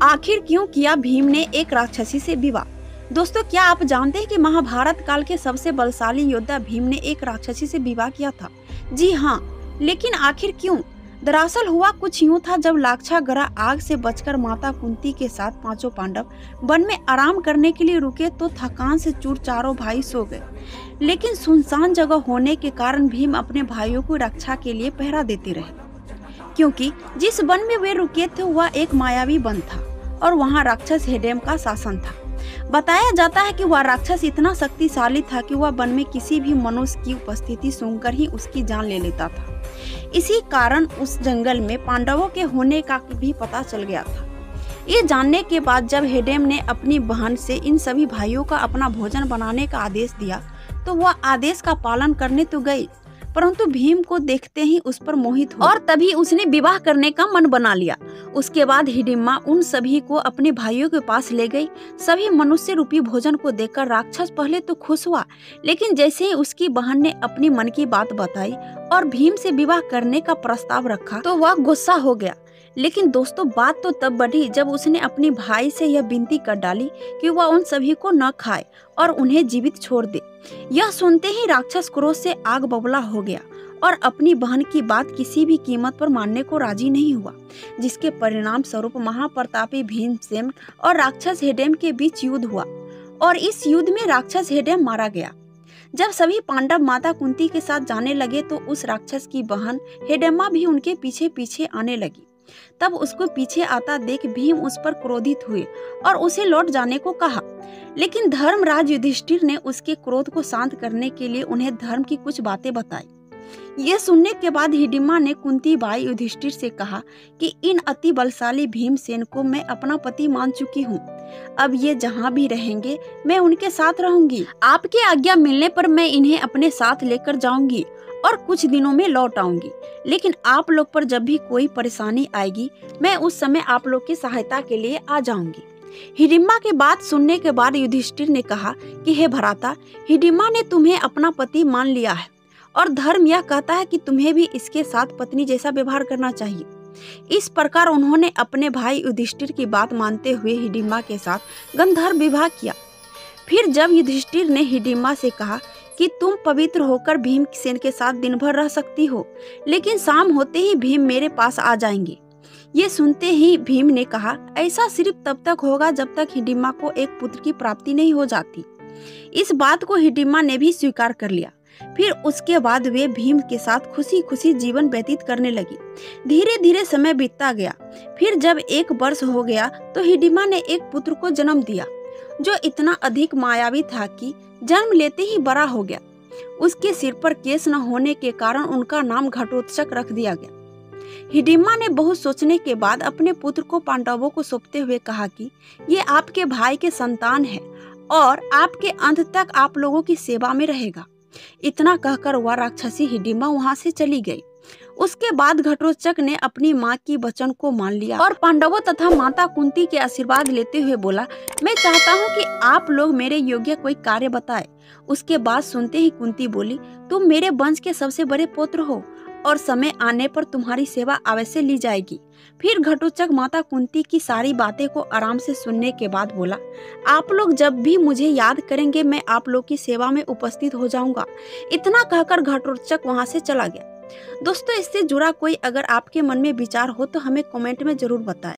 आखिर क्यों किया भीम ने एक राक्षसी से विवाह। दोस्तों, क्या आप जानते हैं कि महाभारत काल के सबसे बलशाली योद्धा भीम ने एक राक्षसी से विवाह किया था? जी हाँ, लेकिन आखिर क्यों? दरअसल हुआ कुछ यूं था। जब लाक्षागृह आग से बचकर माता कुंती के साथ पांचों पांडव वन में आराम करने के लिए रुके तो थकान से चूर चारों भाई सो गए। लेकिन सुनसान जगह होने के कारण भीम अपने भाइयों को रक्षा के लिए पहरा देते रहे, क्योंकि जिस वन में वे रुके थे वह एक मायावी वन था और वहां राक्षस हेडेम का शासन था। बताया जाता है कि वह राक्षस इतना शक्तिशाली था कि वह वन में किसी भी मनुष्य की उपस्थिति सुनकर ही उसकी जान ले लेता था। इसी कारण उस जंगल में पांडवों के होने का भी पता चल गया था। ये जानने के बाद जब हेडेम ने अपनी बहन से इन सभी भाइयों का अपना भोजन बनाने का आदेश दिया तो वह आदेश का पालन करने तो गई, परंतु भीम को देखते ही उस पर मोहित हुई और तभी उसने विवाह करने का मन बना लिया। उसके बाद हिडिम्बा उन सभी को अपने भाइयों के पास ले गई। सभी मनुष्य रूपी भोजन को देखकर राक्षस पहले तो खुश हुआ, लेकिन जैसे ही उसकी बहन ने अपनी मन की बात बताई और भीम से विवाह करने का प्रस्ताव रखा तो वह गुस्सा हो गया। लेकिन दोस्तों, बात तो तब बढ़ी जब उसने अपने भाई से यह विनती कर डाली कि वह उन सभी को न खाए और उन्हें जीवित छोड़ दे। यह सुनते ही राक्षस क्रोध से आग बबूला हो गया और अपनी बहन की बात किसी भी कीमत पर मानने को राजी नहीं हुआ, जिसके परिणाम स्वरूप महाप्रतापी भीमसेन और राक्षस हेडेम के बीच युद्ध हुआ और इस युद्ध में राक्षस हेडेम मारा गया। जब सभी पांडव माता कुंती के साथ जाने लगे तो उस राक्षस की बहन हेडेम्मा भी उनके पीछे पीछे आने लगी। तब उसको पीछे आता देख भीम उस पर क्रोधित हुए और उसे लौट जाने को कहा, लेकिन धर्मराज युधिष्ठिर ने उसके क्रोध को शांत करने के लिए उन्हें धर्म की कुछ बातें बताई। ये सुनने के बाद हिडिम्बा ने कुंती बाई युधिष्ठिर से कहा कि इन अति बलशाली भीमसेन को मैं अपना पति मान चुकी हूँ। अब ये जहाँ भी रहेंगे मैं उनके साथ रहूंगी। आपकी आज्ञा मिलने पर मैं इन्हें अपने साथ लेकर जाऊंगी और कुछ दिनों में लौट आऊंगी। लेकिन आप लोग पर जब भी कोई परेशानी आएगी मैं उस समय आप लोग की सहायता के लिए आ जाऊंगी। हिडिम्बा की बात सुनने के बाद युधिष्ठिर ने कहा कि हे भ्राता, हिडिम्बा ने तुम्हें अपना पति मान लिया है और धर्म यह कहता है कि तुम्हें भी इसके साथ पत्नी जैसा व्यवहार करना चाहिए। इस प्रकार उन्होंने अपने भाई युधिष्ठिर की बात मानते हुए हिडिम्बा के साथ गंधर्व विवाह किया। फिर जब युधिष्ठिर ने हिडिम्बा से कहा कि तुम पवित्र होकर भीमसेन के साथ दिन भर रह सकती हो, लेकिन शाम होते ही भीम मेरे पास आ जाएंगे। ये सुनते ही भीम ने कहा, ऐसा सिर्फ तब तक होगा जब तक हिडिम्बा को एक पुत्र की प्राप्ति नहीं हो जाती। इस बात को हिडिम्बा ने भी स्वीकार कर लिया। फिर उसके बाद वे भीम के साथ खुशी खुशी जीवन व्यतीत करने लगी। धीरे धीरे समय बीतता गया। फिर जब 1 वर्ष हो गया तो हिडिम्बा ने एक पुत्र को जन्म दिया, जो इतना अधिक मायावी था कि जन्म लेते ही बड़ा हो गया। उसके सिर पर केस न होने के कारण उनका नाम घटोत्कच रख दिया गया। हिडिम्बा ने बहुत सोचने के बाद अपने पुत्र को पांडवों को सौंपते हुए कहा कि ये आपके भाई के संतान है और आपके अंत तक आप लोगों की सेवा में रहेगा। इतना कहकर वह राक्षसी हिडिम्बा वहां से चली गई। उसके बाद घटोत्कच ने अपनी माँ की वचन को मान लिया और पांडवों तथा माता कुंती के आशीर्वाद लेते हुए बोला, मैं चाहता हूँ कि आप लोग मेरे योग्य कोई कार्य बताए। उसके बाद सुनते ही कुंती बोली, तुम मेरे वंश के सबसे बड़े पुत्र हो और समय आने पर तुम्हारी सेवा अवश्य ली जाएगी। फिर घटोत्कच माता कुंती की सारी बातें को आराम से सुनने के बाद बोला, आप लोग जब भी मुझे याद करेंगे मैं आप लोग की सेवा में उपस्थित हो जाऊंगा। इतना कहकर घटोत्कच वहां से चला गया। दोस्तों, इससे जुड़ा कोई अगर आपके मन में विचार हो तो हमें कमेंट में जरूर बताएं।